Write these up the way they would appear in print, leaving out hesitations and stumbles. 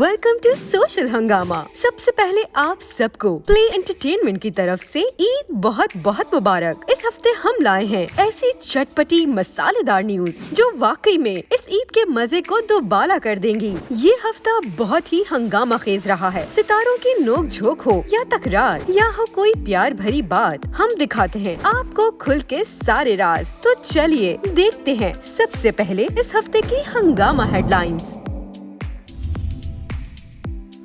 Welcome to social हंगामा। सबसे पहले आप सबको प्ले एंटरटेनमेंट की तरफ से ईद बहुत बहुत मुबारक। इस हफ्ते हम लाए हैं ऐसी चटपटी मसालेदार न्यूज जो वाकई में इस ईद के मजे को दोबाला कर देंगी। ये हफ्ता बहुत ही हंगामा खेज रहा है। सितारों की नोक झोंक हो या तकरार या हो कोई प्यार भरी बात, हम दिखाते हैं आपको खुल के सारे राज। तो चलिए देखते हैं सबसे पहले इस हफ्ते की हंगामा हेडलाइंस।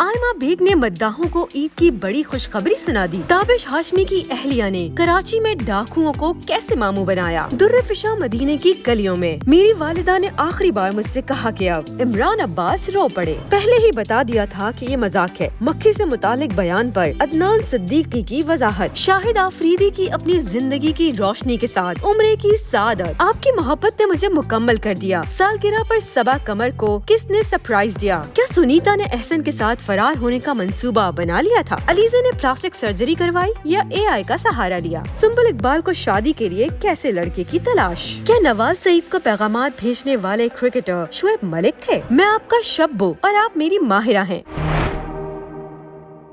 आयमा बेग ने मद्दाहों को ईद की बड़ी खुशखबरी सुना दी। ताबिश हाशमी की अहलिया ने कराची में डाकुओं को कैसे मामू बनाया। दुर्रे फिशा मदीने की गलियों में मेरी वालिदा ने आखिरी बार मुझसे कहा कि अब इमरान अब्बास रो पड़े। पहले ही बता दिया था कि ये मजाक है। मक्खी से मुतालिक बयान पर अदनान सिद्दीकी की वजाहत। शाहिद आफरीदी की अपनी जिंदगी की रोशनी के साथ उम्रे की सादत। आपकी मोहब्बत ने मुझे मुकम्मल कर दिया। सालगिरह पर सबा कमर को किसने सरप्राइज दिया? क्या सुनीता ने एहसन के साथ फरार होने का मंसूबा बना लिया था? अलीज़ा ने प्लास्टिक सर्जरी करवाई या एआई का सहारा लिया? सुंबुल इकबाल को शादी के लिए कैसे लड़के की तलाश? क्या नवाज सईद को पैगामात भेजने वाले क्रिकेटर शुएब मलिक थे? मैं आपका शब्बो और आप मेरी माहिरा हैं।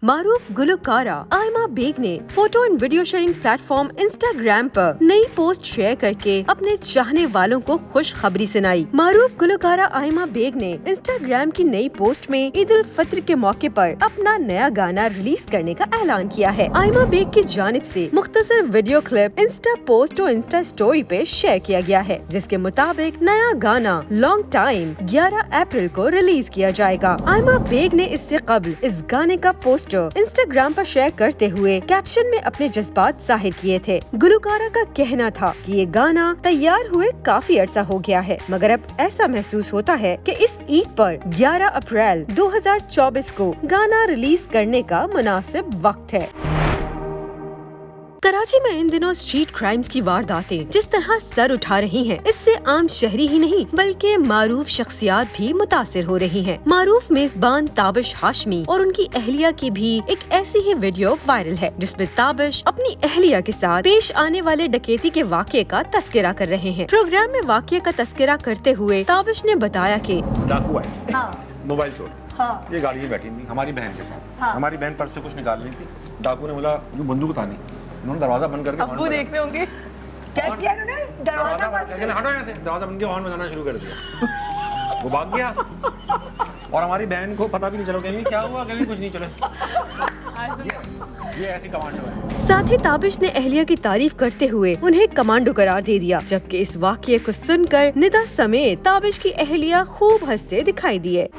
मारूफ गुलकारा आयमा बेग ने photo and video sharing platform Instagram पर नई पोस्ट शेयर करके अपने चाहने वालों को खुशखबरी सुनाई। मारूफ गुलकारा आयमा बेग ने इंस्टाग्राम की नई पोस्ट में ईद उल फित्र के मौके पर अपना नया गाना रिलीज करने का ऐलान किया है। आयमा बेग की जानिब से मुख्तसर वीडियो क्लिप इंस्टा पोस्ट और इंस्टा स्टोरी पे शेयर किया गया है, जिसके मुताबिक नया गाना लॉन्ग टाइम 11 अप्रैल को रिलीज किया जाएगा। आयमा बेग ने इससे कबल इस गाने का पोस्ट इंस्टाग्राम पर शेयर करते हुए कैप्शन में अपने जज्बात जाहिर किए थे। गुलकारा का कहना था कि ये गाना तैयार हुए काफी अरसा हो गया है, मगर अब ऐसा महसूस होता है कि इस ईद पर 11 अप्रैल 2024 को गाना रिलीज करने का मुनासिब वक्त है। कराची में इन दिनों स्ट्रीट क्राइम्स की वारदातें जिस तरह सर उठा रही हैं, इससे आम शहरी ही नहीं बल्कि मारूफ शख्सियात भी मुतासिर हो रही हैं। मारूफ मेजबान ताबिश हाशमी और उनकी अहलिया की भी एक ऐसी ही वीडियो वायरल है, जिसमें ताबिश अपनी अहलिया के साथ पेश आने वाले डकैती के वाक़ये का तस्करा कर रहे हैं। प्रोग्राम में वाक़ये का तस्करा करते हुए ताबिश ने बताया कि डाकू आए, मोबाइल चोर, ये गाड़ी में बैठी थी हमारी बहन के साथ। हमारी बहन पर्स से कुछ निकाल रही थी। डाकू ने बोला यूं बंदूक तानी, उन्होंने दरवाजा बंद करके अब्बू देख रहे होंगे क्या किया उन्होंने, दरवाजा बंद करके हटो यहाँ से, दरवाजा बंद के हॉर्न बजाना शुरू कर दिया। वो भाग गया और हमारी बहन को पता भी नहीं चला कि क्या हुआ, कहीं कुछ नहीं चले। ये ऐसी कमांडो है। साथ ही ताबिश ने अहलिया की तारीफ करते हुए उन्हें कमांडो करार दे दिया, जबकि इस वाक़ये को सुनकर निदा समेत ताबिश की अहलिया खूब हंसते दिखाई दिए।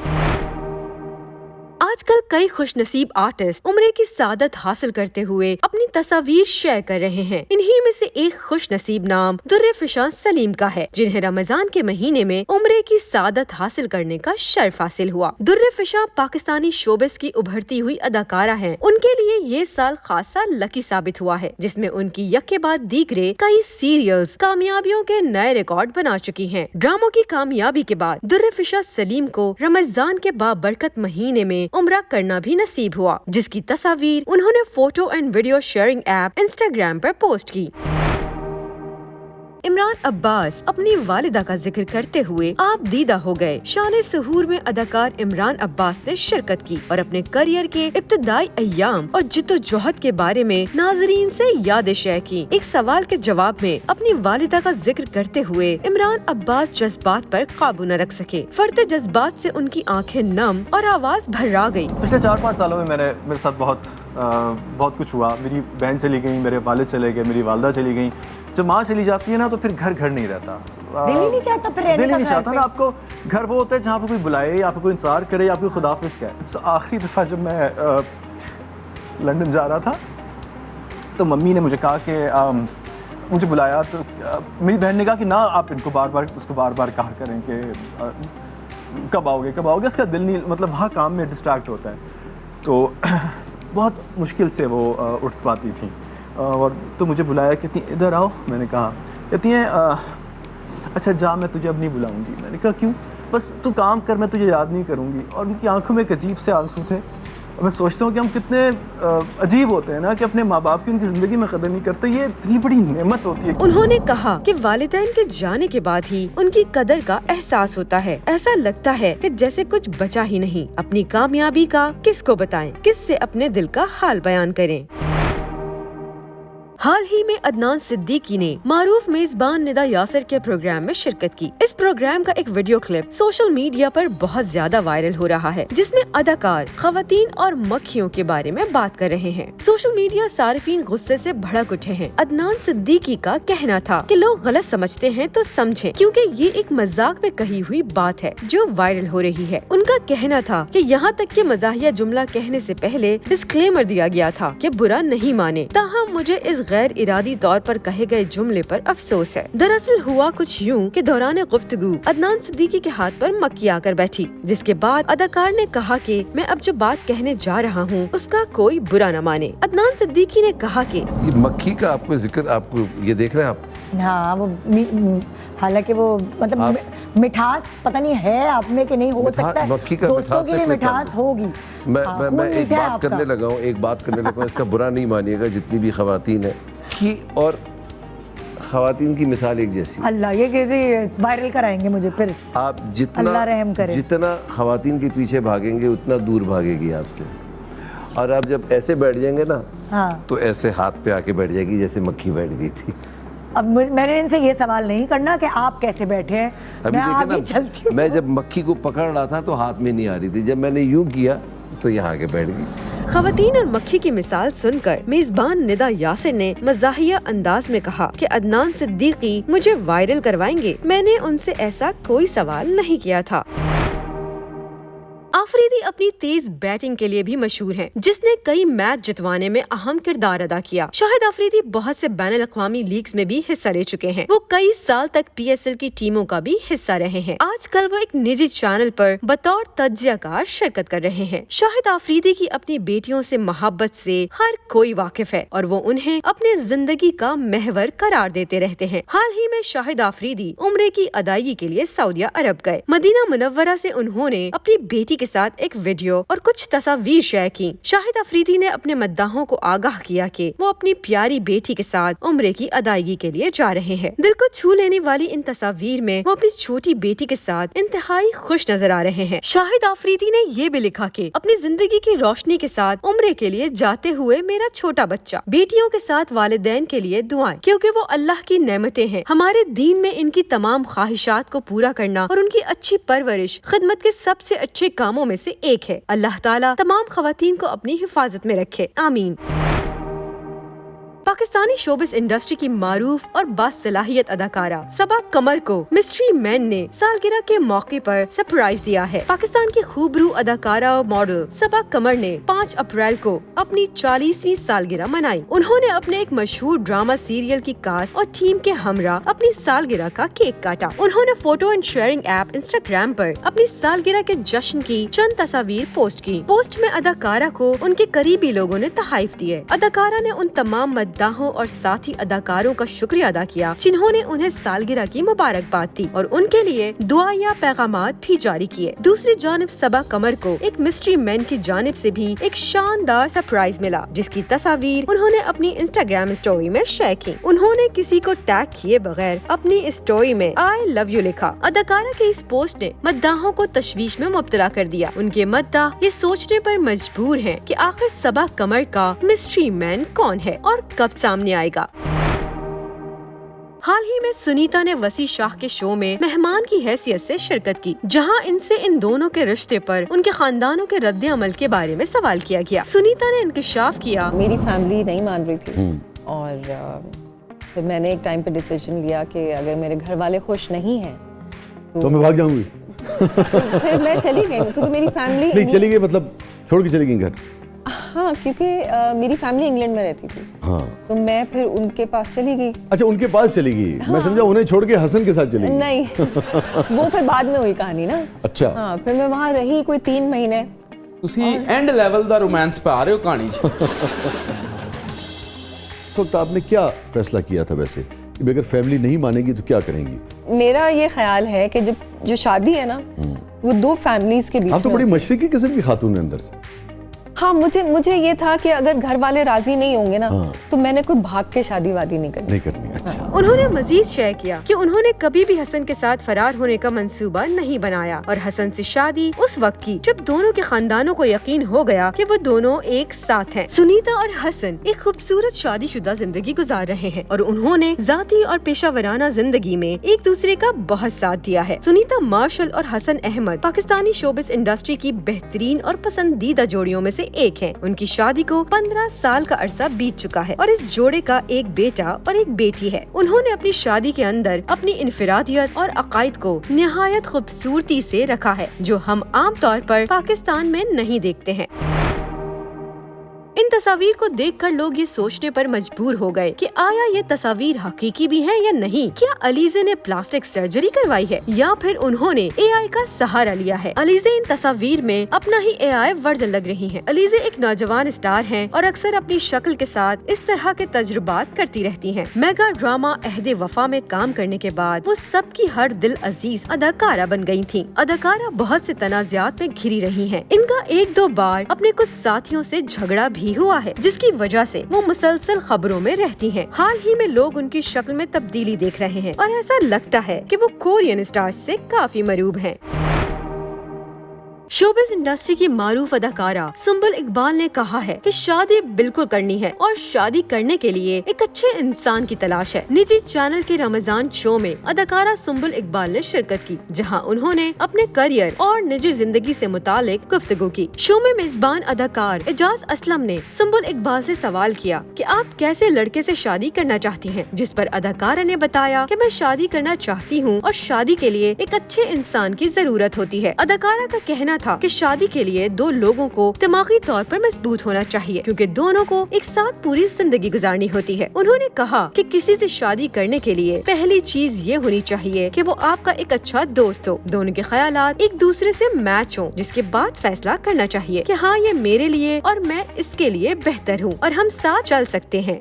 आजकल कई खुशनसीब आर्टिस्ट उम्रे की सादत हासिल करते हुए अपनी तस्वीर शेयर कर रहे हैं। इन्हीं में से एक खुशनसीब नाम दुर्रे फिशा सलीम का है, जिन्हें रमजान के महीने में उम्रे की सादत हासिल करने का शर्फ हासिल हुआ। दुर्रे फिशा पाकिस्तानी शोबिस की उभरती हुई अदाकारा हैं। उनके लिए ये साल खासा लकी साबित हुआ है, जिसमें उनकी यके बाद दीगरे कई सीरियल्स कामयाबियों के नए रिकॉर्ड बना चुकी हैं। ड्रामों की कामयाबी के बाद दुर्रे फिशा सलीम को रमजान के बाबरकत महीने में उम्रा करना भी नसीब हुआ, जिसकी तस्वीर उन्होंने photo and video sharing app Instagram पर पोस्ट की। इमरान अब्बास अपनी वालिदा का जिक्र करते हुए आप दीदा हो गए। शान सुहूर में अदाकार इमरान अब्बास ने शिरकत की और अपने करियर के इब्तदाई अय्याम और जिद्दोजहद के बारे में नाजरीन से यादें शेयर की। एक सवाल के जवाब में अपनी वालिदा का जिक्र करते हुए इमरान अब्बास जज्बात पर काबू न रख सके। फरते जज्बात से उनकी आंखें नम और आवाज भर्रा गई। पिछले 4-5 सालों में मेरे साथ बहुत कुछ हुआ। मेरी बहन चली गई, मेरे वालिद चले गए, मेरी वालदा चली गई। जब माँ चली जाती है ना तो फिर घर नहीं रहता। दिल ही नहीं चाहता, फिर रहने दिल ही का नहीं चाहता ना। आपको घर वो होता है जहाँ पे कोई बुलाए, आपको कोई इंतजार करे, आपको खुदाफिज कहे। तो आखिरी दफ़ा जब मैं लंदन जा रहा था तो मम्मी ने मुझे कहा कि मुझे बुलाया, तो मेरी बहन ने कहा कि ना आप इनको बार बार कहा करें कि कब आओगे। इसका दिल नहीं, मतलब वहाँ काम में डिस्ट्रैक्ट होता है। तो बहुत मुश्किल से वो उठ पाती थी और तो मुझे बुलाया, कहती इधर आओ। मैंने कहा, कहती हैं अच्छा जा, मैं तुझे अब नहीं बुलाऊंगी। मैंने कहा क्यों? बस तू काम कर, मैं तुझे याद नहीं करूंगी। और उनकी आंखों में एक अजीब से आंसू थे میں سوچتا ہوں کہ ہم کتنے عجیب ہوتے ہیں نا کہ اپنے ماں باپ کی ان کی زندگی میں قدر نہیں کرتے. یہ اتنی بڑی نعمت ہوتی ہے. انہوں نے کہا کہ والدین کے جانے کے بعد ہی ان کی قدر کا احساس ہوتا ہے. ایسا لگتا ہے کہ جیسے کچھ بچا ہی نہیں. اپنی کامیابی کا کس کو بتائیں, کس سے اپنے دل کا حال بیان کریں. حال ہی میں عدنان صدیقی نے معروف میزبان ندا یاسر کے پروگرام میں شرکت کی. اس پروگرام کا ایک ویڈیو کلپ سوشل میڈیا پر بہت زیادہ وائرل ہو رہا ہے, جس میں اداکار خواتین اور مکھیوں کے بارے میں بات کر رہے ہیں. سوشل میڈیا صارفین غصے سے بھڑک اٹھے ہیں. عدنان صدیقی کا کہنا تھا کہ لوگ غلط سمجھتے ہیں تو سمجھیں, کیونکہ یہ ایک مذاق میں کہی ہوئی بات ہے جو وائرل ہو رہی ہے. ان کا کہنا تھا کہ یہاں تک کہ مزاحیہ جملہ کہنے سے پہلے ڈسکلیمر دیا گیا تھا کہ برا نہیں مانے. تاہم مجھے اس غیر ارادی طور پر کہے گئے جملے پر افسوس ہے. دراصل ہوا کچھ یوں کہ دوران گفتگو عدنان صدیقی کے ہاتھ پر مکھی آ کر بیٹھی, جس کے بعد اداکار نے کہا کہ میں اب جو بات کہنے جا رہا ہوں اس کا کوئی برا نہ مانے. عدنان صدیقی نے کہا کہ یہ مکھی کا آپ کو ذکر, آپ کو یہ دیکھ رہے ہیں آپ, ہاں وہ حالانکہ وہ مطلب مٹھاس پتہ نہیں ہے آپ میں کہ نہیں, ہو سکتا ہے مکھی کا دوستوں کے لیے مٹھاس ہوگی. میں ایک بات کرنے لگا ہوں, اس کا برا نہیں مانیے گا. جتنی بھی خواتین ہیں کی اور خواتین کی مثال ایک جیسی. اللہ یہ کیسے وائرل کرائیں گے مجھے پھر. آپ اللہ رحم کرے. جتنا خواتین کے پیچھے بھاگیں گے اتنا دور بھاگے گی آپ سے. اور آپ جب ایسے بیٹھ جائیں گے نا تو ایسے ہاتھ پہ آ کے بیٹھ جائے گی جیسے مکھی بیٹھ گئی تھی. اب میں نے ان سے یہ سوال نہیں کرنا کہ آپ کیسے بیٹھے ہیں, میں آگے چلتی ہوں. میں جب مکھی کو پکڑ رہا تھا تو ہاتھ میں نہیں آ رہی تھی, جب میں نے یوں کیا تو یہاں آ کے بیٹھ گئی. خواتین اور مکھی کی مثال سن کر میزبان ندا یاسر نے مزاحیہ انداز میں کہا کہ عدنان صدیقی مجھے وائرل کروائیں گے. میں نے ان سے ایسا کوئی سوال نہیں کیا تھا. آفریدی اپنی تیز بیٹنگ کے لیے بھی مشہور ہیں, جس نے کئی میچ جتوانے میں اہم کردار ادا کیا. شاہد آفریدی بہت سے بین الاقوامی لیگز میں بھی حصہ لے چکے ہیں. وہ کئی سال تک PSL کی ٹیموں کا بھی حصہ رہے ہیں. آج کل وہ ایک نجی چینل پر بطور تجزیہ کار شرکت کر رہے ہیں. شاہد آفریدی کی اپنی بیٹیوں سے محبت سے ہر کوئی واقف ہے اور وہ انہیں اپنے زندگی کا محور قرار دیتے رہتے ہیں. حال ہی میں شاہد آفریدی عمرے کی ادائیگی کے لیے سعودیہ عرب گئے. مدینہ منورہ سے انہوں نے اپنی بیٹی کے ساتھ ایک ویڈیو اور کچھ تصاویر شیئر کی. شاہد آفریدی نے اپنے مداحوں کو آگاہ کیا کہ وہ اپنی پیاری بیٹی کے ساتھ عمرے کی ادائیگی کے لیے جا رہے ہیں. دل کو چھو لینے والی ان تصاویر میں وہ اپنی چھوٹی بیٹی کے ساتھ انتہائی خوش نظر آ رہے ہیں. شاہد آفریدی نے یہ بھی لکھا کہ اپنی زندگی کی روشنی کے ساتھ عمرے کے لیے جاتے ہوئے میرا چھوٹا بچہ. بیٹیوں کے ساتھ والدین کے لیے دعائیں, کیونکہ وہ اللہ کی نعمتیں ہیں. ہمارے دین میں ان کی تمام خواہشات کو پورا کرنا اور ان کی اچھی پرورش خدمت کے سب سے اچھے کاموں میں سے ایک ہے. اللہ تعالیٰ تمام خواتین کو اپنی حفاظت میں رکھے, آمین. پاکستانی شوبز انڈسٹری کی معروف اور باصلاحیت اداکارہ صبا قمر کو مسٹری مین نے سالگرہ کے موقع پر سرپرائز دیا ہے. پاکستان کی خوبرو اداکارہ اور ماڈل صبا قمر نے 5 اپریل کو اپنی 40ویں سالگرہ منائی. انہوں نے اپنے ایک مشہور ڈرامہ سیریل کی کاسٹ اور ٹیم کے ہمراہ اپنی سالگرہ کا کیک کاٹا. انہوں نے photo and sharing app Instagram پر اپنی سالگرہ کے جشن کی چند تصاویر پوسٹ کی. پوسٹ میں اداکارہ کو ان کے قریبی لوگوں نے تحائف دیے. اداکارہ نے ان تمام مداحوں اور ساتھی اداکاروں کا شکریہ ادا کیا جنہوں نے انہیں سالگرہ کی مبارکباد دی اور ان کے لیے دعا یا پیغامات بھی جاری کیے. دوسری جانب صبا قمر کو ایک مسٹری مین کی جانب سے بھی ایک شاندار سرپرائز ملا, جس کی تصاویر انہوں نے اپنی انسٹاگرام اسٹوری میں شیئر کی. انہوں نے کسی کو ٹیگ کیے بغیر اپنی اسٹوری میں I love you لکھا. اداکارہ کے اس پوسٹ نے مداحوں کو تشویش میں مبتلا کر دیا. ان کے مداح یہ سوچنے پر مجبور ہیں کہ آخر صبا قمر کا مسٹری مین کون ہے اور کب سامنے آئے گا. حال ہی میں سنیتا نے وسیع شاہ کے شو میں مہمان کی حیثیت سے شرکت کی, جہاں ان سے ان دونوں کے رشتے پر ان کے خاندانوں کے رد عمل کے بارے میں سوال کیا گیا. سنیتا نے انکشاف کیا, میری فیملی نہیں مان رہی تھی اور پھر میں نے ایک ٹائم پہ ڈیسیجن لیا کہ اگر میرے گھر والے خوش نہیں ہیں تو میں بھاگ جاؤں گی. پھر میں چلی گئی کیونکہ میری فیملی نہیں چلی گئی, مطلب چھوڑ کے چلی گئی گھر. ہاں, کیونکہ میری فیملی انگلینڈ میں رہتی تھی. ہاں, تو میں پھر ان کے پاس چلی گئی. اچھا ان کے پاس چلی گئی. میں سمجھا انہیں چھوڑ کے حسن کے ساتھ چلی گئی. نہیں, وہ پھر بعد میں ہوئی کہانی نا. اچھا ہاں, پھر میں وہاں رہی کوئی 3 مہینے. تسی اینڈ لیول دا رومانس پہ آ رہے ہو کہانی چ. اس وقت آپ نے کیا فیصلہ کیا تھا ویسے کہ اگر فیملی نہیں مانے گی تو کیا کریں گی؟ میرا یہ خیال ہے کہ جو شادی ہے نا وہ 2 فیملیز کے بیچ میں. آپ تو بڑی مشرقی قسم کی خاتون ہیں اندر سے. हाँ, मुझे ये था कि अगर घर वाले राजी नहीं होंगे ना, तो मैंने कोई भाग के शादी वादी नहीं करनी। अच्छा। उन्होंने मजीद शेयर किया कि उन्होंने कभी भी हसन के साथ फरार होने का मंसूबा नहीं बनाया और हसन से शादी उस वक्त की जब दोनों के खानदानों को यकीन हो गया कि वो दोनों एक साथ हैं। सुनीता और हसन एक खूबसूरत शादीशुदा जिंदगी गुजार रहे हैं और उन्होंने जाती और पेशावराना जिंदगी में एक दूसरे का बहुत साथ दिया है। सुनीता मार्शल और हसन अहमद पाकिस्तानी शोबिस इंडस्ट्री की बेहतरीन और पसंदीदा जोड़ियों में से एक हैं। उनकी शादी को 15 साल का अरसा बीत चुका है और इस जोड़े का एक बेटा और एक बेटी है। उन्होंने अपनी शादी के अंदर अपनी इनफरादियत और अकायद को निहायत खूबसूरती से रखा है, जो हम आम तौर पर पाकिस्तान में नहीं देखते हैं। इन तस्वीर को देखकर लोग ये सोचने पर मजबूर हो गए कि आया ये तस्वीर हकीकी भी है या नहीं। क्या अलीज़े ने प्लास्टिक सर्जरी करवाई है या फिर उन्होंने एआई का सहारा लिया है। अलीज़े इन तस्वीर में अपना ही एआई वर्जन लग रही हैं। अलीज़े एक नौजवान स्टार हैं और अक्सर अपनी शक्ल के साथ इस तरह के तजुर्बात करती रहती हैं। मेगा ड्रामा अहदे वफा में काम करने के बाद वो सबकी हर दिल अजीज अदाकारा बन गयी थी। अदाकारा बहुत से तनाज़ात में घिरी रही है। इनका एक दो बार अपने कुछ साथियों से झगड़ा भी हुआ है, जिसकी वजह से वो मुसलसल खबरों में रहती हैं। हाल ही में लोग उनकी शक्ल में तब्दीली देख रहे हैं और ऐसा लगता है कि वो कोरियन स्टार्स से काफी मरूब हैं। शोबिस इंडस्ट्री की मारूफ अदाकारा सुंबुल इकबाल ने कहा है कि शादी बिल्कुल करनी है और शादी करने के लिए एक अच्छे इंसान की तलाश है। निजी चैनल के रमजान शो में अदाकारा सुंबुल इकबाल ने शिरकत की, जहां उन्होंने अपने करियर और निजी जिंदगी से मुतालिक गुफ्तगू की। शो में मेजबान अदाकार एजाज असलम ने सुंबुल इकबाल से सवाल किया कि आप कैसे लड़के से शादी करना चाहती हैं, जिस पर अदाकारा ने बताया कि मैं शादी करना चाहती हूँ और शादी के लिए एक अच्छे इंसान की जरूरत होती है। अदाकारा का कहना था कि शादी के लिए दो लोगों को दिमागी तौर पर मजबूत होना चाहिए, क्योंकि दोनों को एक साथ पूरी जिंदगी गुजारनी होती है। उन्होंने कहा कि किसी से शादी करने के लिए पहली चीज ये होनी चाहिए कि वो आपका एक अच्छा दोस्त हो, दोनों के ख्यालात एक दूसरे से मैच हो, जिसके बाद फैसला करना चाहिए कि हाँ ये मेरे लिए और मैं इसके लिए बेहतर हूँ और हम साथ चल सकते हैं।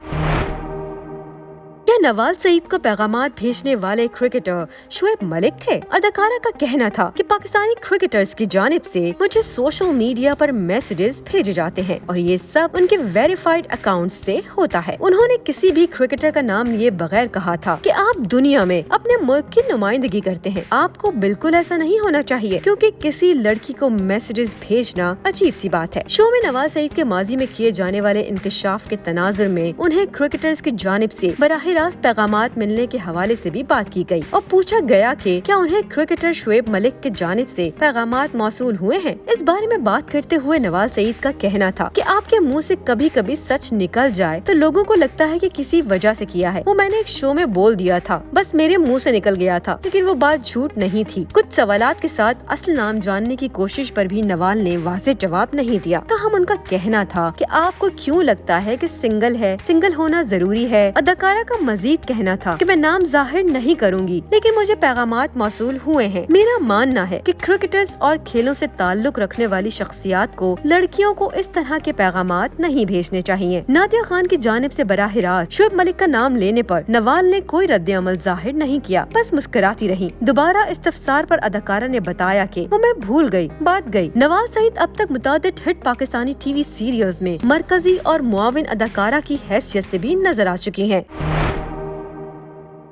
क्या नवाज सईद को पैगामात भेजने वाले क्रिकेटर शुएब मलिक थे? अदाकारा का कहना था कि पाकिस्तानी क्रिकेटर्स की जानिब से मुझे सोशल मीडिया पर मैसेजेस भेजे जाते हैं और ये सब उनके वेरीफाइड अकाउंट्स से होता है। उन्होंने किसी भी क्रिकेटर का नाम लिए बगैर कहा था कि आप दुनिया में अपने मुल्क की नुमाइंदगी करते हैं, आपको बिल्कुल ऐसा नहीं होना चाहिए, क्योंकि किसी लड़की को मैसेजेस भेजना अजीब सी बात है। शो में नवाज सईद के माजी में किए जाने वाले इंकशाफ के तनाजुर में उन्हें क्रिकेटर्स की जानिब से बराह रास्त पैगामात मिलने के हवाले से भी बात की गई और पूछा गया कि क्या उन्हें क्रिकेटर शुएब मलिक की जानिब से पैगामात मौसूल हुए हैं। इस बारे में बात करते हुए नवाज सईद का कहना था कि आपके मुंह से कभी कभी सच निकल जाए तो लोगों को लगता है कि किसी वजह से किया है। वो मैंने एक शो में बोल दिया था, बस मेरे मुंह से निकल गया था, लेकिन वो बात झूठ नहीं थी। कुछ सवालात के साथ असल नाम जानने की कोशिश पर भी नवाज ने वाज़ेह जवाब नहीं दिया। ताहम उनका कहना था कि आपको क्यों लगता है कि सिंगल होना जरूरी है। अदाकारा का मजीद कहना था कि मैं नाम जाहिर नहीं करूंगी, लेकिन मुझे पैगामात मौसूल हुए हैं। मेरा मानना है कि क्रिकेटर्स और खेलों से ताल्लुक रखने वाली शख्सियात को लड़कियों को इस तरह के पैगामात नहीं भेजने चाहिए। नादिया खान की जानिब से बराह रास्त शुएब मलिक का नाम लेने पर नवाज ने कोई रद्द-ए-अमल जाहिर नहीं किया, बस मुस्कुराती रही। दोबारा इस्तफसार पर अदाकारा ने बताया कि वो मैं भूल गई, बात गई। नवाज सईद अब तक मुतादिद हिट पाकिस्तानी टीवी सीरियल्स में मरकजी और मुआविन अदाकारा की हैसियत से भी नजर आ चुकी हैं।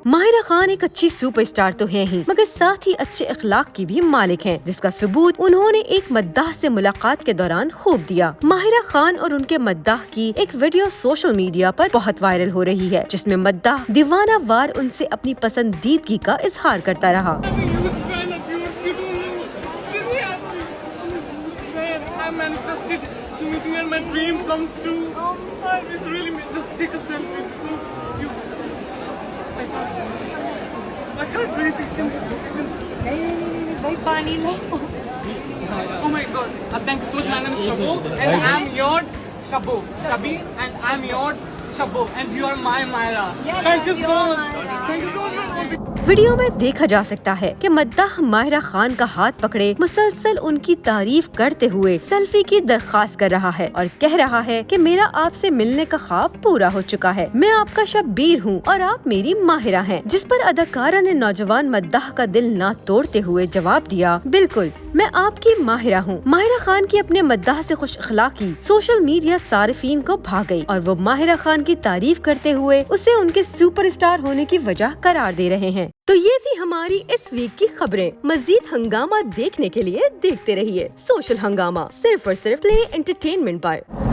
माहिरा खान एक अच्छी सुपरस्टार तो है ही, मगर साथ ही अच्छे अखलाक की भी मालिक हैं, जिसका सबूत उन्होंने एक मद्दाह से मुलाकात के दौरान खूब दिया। माहिरा खान और उनके मद्दाह की एक वीडियो सोशल मीडिया पर बहुत वायरल हो रही है, जिसमें मद्दाह दीवाना वार उनसे अपनी पसंदीदगी का इजहार करता रहा। I can't breathe. नहीं भाई पानी लो. Oh my God! Thank you so much. My name is Shabu and I'm yours, Shabi, and I'm yours, Shabu, and you are my Myra. Yes, thank you so much. Thank you so much. Video में देखा जा सकता है कि मद्दाह माहिरा खान का हाथ पकड़े मुसलसल उनकी तारीफ करते हुए सेल्फी की दरख्वास्त कर रहा है और कह रहा है कि मेरा आपसे मिलने का ख्वाब पूरा हो चुका है, मैं आपका शब्बीर हूँ और आप मेरी माहिरा हैं। जिस पर अदाकारा ने नौजवान मद्दाह का दिल ना तोड़ते हुए जवाब दिया, बिल्कुल मैं आपकी माहिरा हूँ। माहिरा खान की अपने मद्दाह से खुश अखलाकी सोशल मीडिया सारिफीन को भा गई और वो माहिरा खान की तारीफ करते हुए उसे उनके सुपरस्टार होने की वजह करार दे रहे हैं। तो ये थी हमारी इस वीक की खबरें। मजीद हंगामा देखने के लिए देखते रहिए सोशल हंगामा, सिर्फ और सिर्फ प्ले एंटरटेनमेंट पर।